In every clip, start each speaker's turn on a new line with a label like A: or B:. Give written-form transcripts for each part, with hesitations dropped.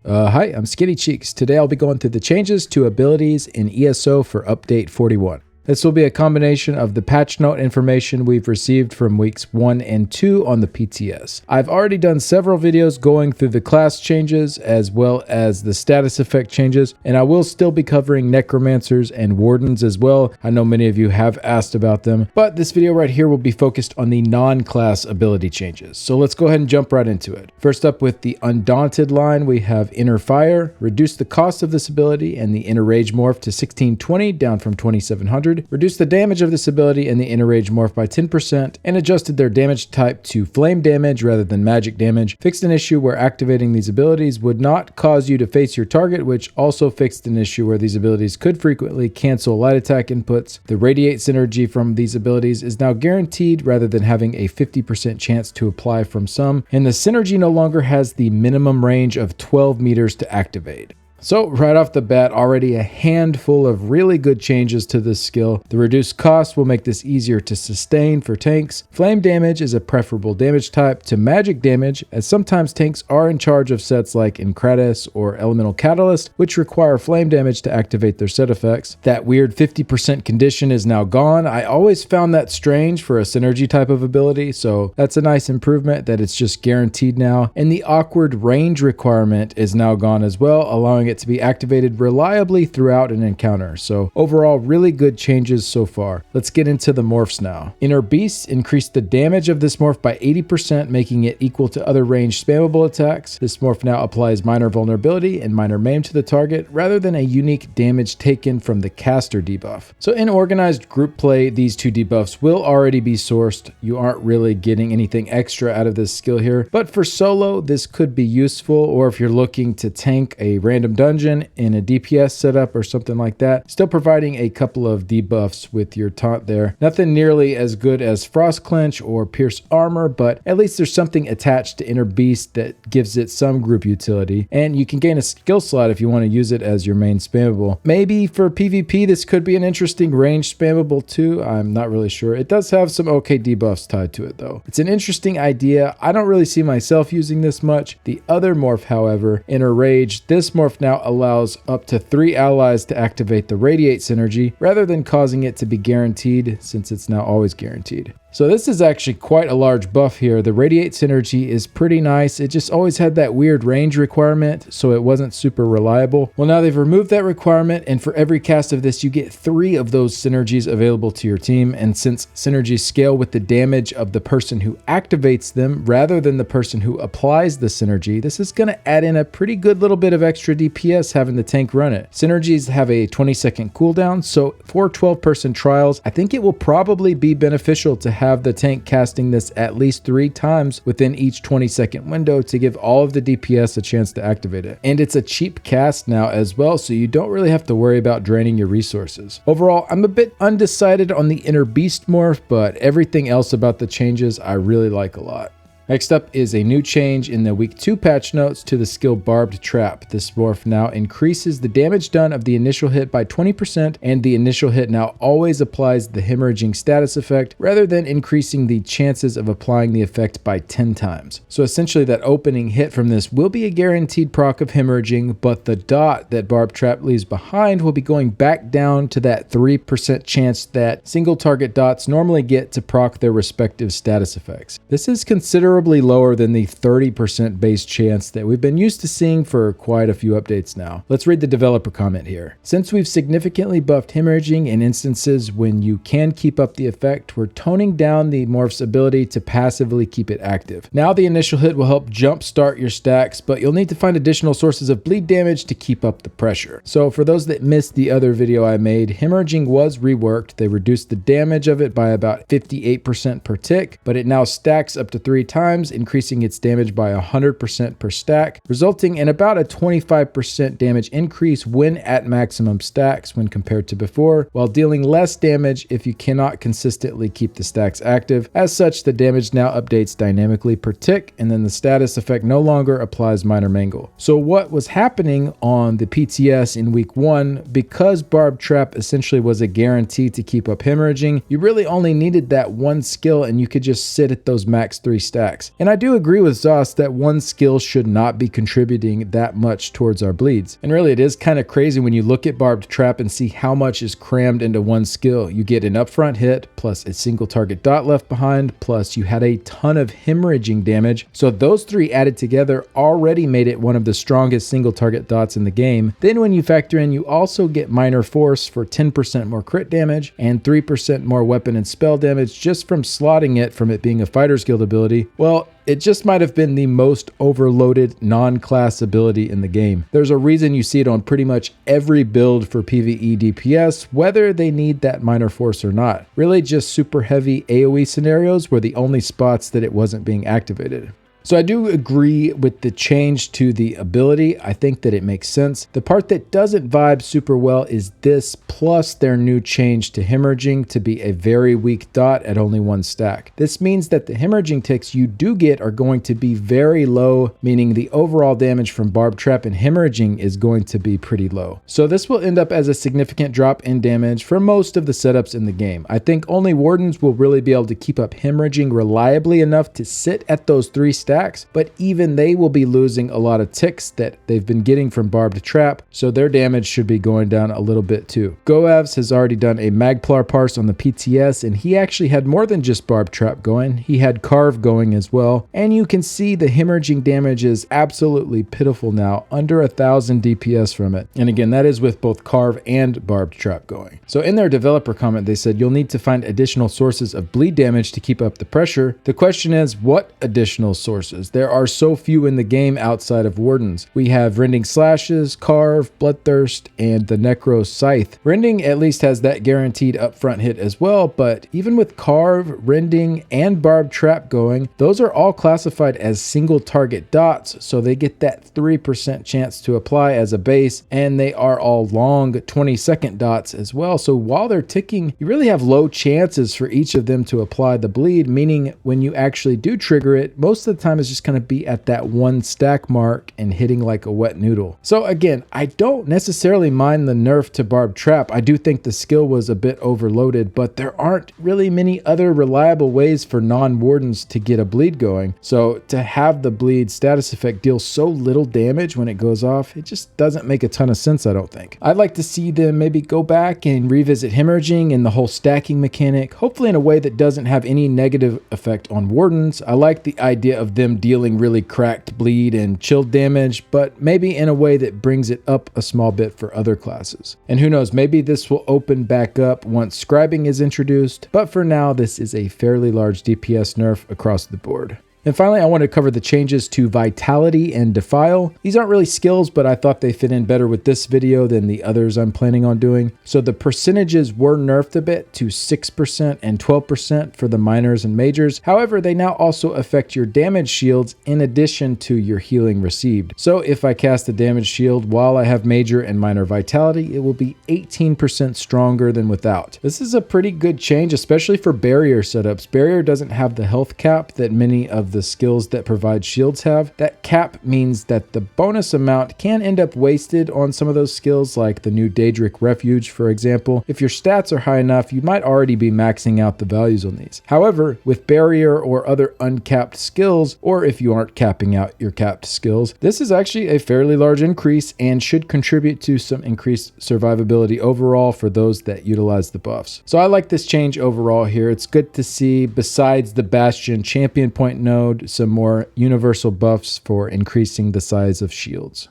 A: Hi, I'm Skinny Cheeks. Today I'll be going through the changes to abilities in ESO for update 41. This will be a combination of the patch note information we've received from weeks 1 and 2 on the PTS. I've already done several videos going through the class changes as well as the status effect changes, and I will still be covering necromancers and wardens as well. I know many of you have asked about them, but this video right here will be focused on the non-class ability changes. So let's go ahead and jump right into it. First up, with the Undaunted line, we have Inner Fire. Reduce the cost of this ability and the Inner Rage morph to 1620 down from 2700. Reduced the damage of this ability and the Inner Rage morph by 10%, and adjusted their damage type to flame damage rather than magic damage. Fixed an issue where activating these abilities would not cause you to face your target, which also fixed an issue where these abilities could frequently cancel light attack inputs. The Radiate synergy from these abilities is now guaranteed rather than having a 50% chance to apply from some, and the synergy no longer has the minimum range of 12 meters to activate. So right off the bat, already a handful of really good changes to this skill. The reduced cost will make this easier to sustain for tanks. Flame damage is a preferable damage type to magic damage, as sometimes tanks are in charge of sets like Incratus or Elemental Catalyst, which require flame damage to activate their set effects. That weird 50% condition is now gone. I always found that strange for a synergy type of ability, so that's a nice improvement that it's just guaranteed now. And the awkward range requirement is now gone as well, allowing it to be activated reliably throughout an encounter. So overall, really good changes so far. Let's get into the morphs now. Inner Beast increased the damage of this morph by 80%, making it equal to other ranged spammable attacks. This morph now applies minor vulnerability and minor maim to the target rather than a unique damage taken from the caster debuff. So in organized group play, these two debuffs will already be sourced. You aren't really getting anything extra out of this skill here, but for solo, this could be useful, or if you're looking to tank a random dungeon in a DPS setup or something like that, still providing a couple of debuffs with your taunt there. Nothing nearly as good as Frost Clench or Pierce Armor, but at least there's something attached to Inner Beast that gives it some group utility, and you can gain a skill slot if you want to use it as your main spammable. Maybe for PvP this could be an interesting range spammable too, I'm not really sure. It does have some okay debuffs tied to it though. It's an interesting idea. I don't really see myself using this much. The other morph, however, Inner Rage, this morph now allows up to 3 allies to activate the Radiate synergy rather than causing it to be guaranteed, since it's now always guaranteed. So this is actually quite a large buff here. The Radiate synergy is pretty nice. It just always had that weird range requirement, so it wasn't super reliable. Well, now they've removed that requirement, and for every cast of this, you get 3 of those synergies available to your team. And since synergies scale with the damage of the person who activates them rather than the person who applies the synergy, this is going to add in a pretty good little bit of extra DPS having the tank run it. Synergies have a 20-second cooldown, so for 12-person trials, I think it will probably be beneficial to have the tank casting this at least 3 times within each 20-second window to give all of the DPS a chance to activate it. And it's a cheap cast now as well, so you don't really have to worry about draining your resources. Overall, I'm a bit undecided on the Inner Beast morph, but everything else about the changes I really like a lot. Next up is a new change in the week 2 patch notes to the skill Barbed Trap. This morph now increases the damage done of the initial hit by 20%, and the initial hit now always applies the hemorrhaging status effect rather than increasing the chances of applying the effect by 10 times. So essentially that opening hit from this will be a guaranteed proc of hemorrhaging, but the dot that Barbed Trap leaves behind will be going back down to that 3% chance that single target dots normally get to proc their respective status effects. This is considerably lower than the 30% base chance that we've been used to seeing for quite a few updates now. Let's read the developer comment here. Since we've significantly buffed hemorrhaging in instances when you can keep up the effect, we're toning down the morph's ability to passively keep it active. Now the initial hit will help jumpstart your stacks, but you'll need to find additional sources of bleed damage to keep up the pressure. So for those that missed the other video I made, hemorrhaging was reworked. They reduced the damage of it by about 58% per tick, but it now stacks up to 3 times, increasing its damage by 100% per stack, resulting in about a 25% damage increase when at maximum stacks when compared to before, while dealing less damage if you cannot consistently keep the stacks active. As such, the damage now updates dynamically per tick, and then the status effect no longer applies minor mangle. So what was happening on the PTS in week 1, because Barbed Trap essentially was a guarantee to keep up hemorrhaging, you really only needed that one skill and you could just sit at those max 3 stacks. stacks. And I do agree with Zoss that one skill should not be contributing that much towards our bleeds. And really, it is kind of crazy when you look at Barbed Trap and see how much is crammed into one skill. You get an upfront hit, plus a single target dot left behind, plus you had a ton of hemorrhaging damage. So those three added together already made it one of the strongest single target dots in the game. Then when you factor in, you also get minor force for 10% more crit damage and 3% more weapon and spell damage just from slotting it from it being a fighter's guild ability. Well, it just might have been the most overloaded non-class ability in the game. There's a reason you see it on pretty much every build for PvE DPS, whether they need that minor force or not. Really just super heavy AoE scenarios were the only spots that it wasn't being activated. So I do agree with the change to the ability. I think that it makes sense. The part that doesn't vibe super well is this, plus their new change to hemorrhaging to be a very weak dot at only one stack. This means that the hemorrhaging ticks you do get are going to be very low, meaning the overall damage from Barbed Trap and hemorrhaging is going to be pretty low. So this will end up as a significant drop in damage for most of the setups in the game. I think only Wardens will really be able to keep up hemorrhaging reliably enough to sit at those 3 stacks, but even they will be losing a lot of ticks that they've been getting from Barbed Trap, so their damage should be going down a little bit too. Goavs has already done a Magplar parse on the PTS, and he actually had more than just Barbed Trap going. He had Carve going as well, and you can see the hemorrhaging damage is absolutely pitiful now, under 1,000 DPS from it. And again, that is with both Carve and Barbed Trap going. So in their developer comment, they said you'll need to find additional sources of bleed damage to keep up the pressure. The question is, what additional sources? There are so few in the game outside of Wardens. We have Rending Slashes, Carve, Bloodthirst, and the Necro Scythe. Rending at least has that guaranteed upfront hit as well, but even with Carve, Rending, and Barbed Trap going, those are all classified as single target dots, so they get that 3% chance to apply as a base, and they are all long 20-second dots as well. So while they're ticking, you really have low chances for each of them to apply the bleed, meaning when you actually do trigger it, most of the time is just going to be at that 1 stack mark and hitting like a wet noodle. So again, I don't necessarily mind the nerf to Barbed Trap. I do think the skill was a bit overloaded, but there aren't really many other reliable ways for non-Wardens to get a bleed going. So to have the bleed status effect deal so little damage when it goes off, it just doesn't make a ton of sense, I don't think. I'd like to see them maybe go back and revisit hemorrhaging and the whole stacking mechanic, hopefully in a way that doesn't have any negative effect on Wardens. I like the idea of them dealing really cracked bleed and chilled damage, but maybe in a way that brings it up a small bit for other classes. And who knows, maybe this will open back up once scribing is introduced, but for now, this is a fairly large DPS nerf across the board. And finally, I want to cover the changes to Vitality and Defile. These aren't really skills, but I thought they fit in better with this video than the others I'm planning on doing. So the percentages were nerfed a bit to 6% and 12% for the minors and majors. However, they now also affect your damage shields in addition to your healing received. So if I cast a damage shield while I have major and minor Vitality, it will be 18% stronger than without. This is a pretty good change, especially for barrier setups. Barrier doesn't have the health cap that many of the skills that provide shields have. That cap means that the bonus amount can end up wasted on some of those skills, like the new Daedric Refuge, for example. If your stats are high enough, you might already be maxing out the values on these. However, with barrier or other uncapped skills, or if you aren't capping out your capped skills, this is actually a fairly large increase and should contribute to some increased survivability overall for those that utilize the buffs. So I like this change overall here. It's good to see, besides the Bastion champion point node, some more universal buffs for increasing the size of shields.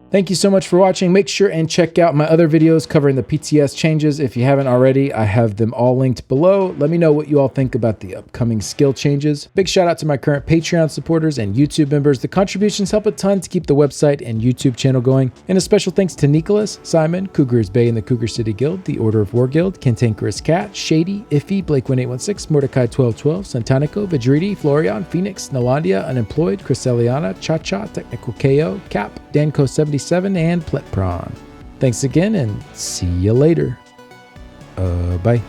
A: Thank you so much for watching. Make sure and check out my other videos covering the PTS changes. If you haven't already, I have them all linked below. Let me know what you all think about the upcoming skill changes. Big shout out to my current Patreon supporters and YouTube members. The contributions help a ton to keep the website and YouTube channel going. And a special thanks to Nicholas, Simon, Cougars Bay and the Cougar City Guild, the Order of War Guild, Cantankerous Cat, Shady, Iffy, Blake1816, Mordecai 1212, Santanico, Vidridi, Florian, Phoenix, Nalandia, Unemployed, Chryseliana, Cha-Cha, Technical KO, Cap, Danco 77, and Pletpron. Thanks again and see you later. Bye.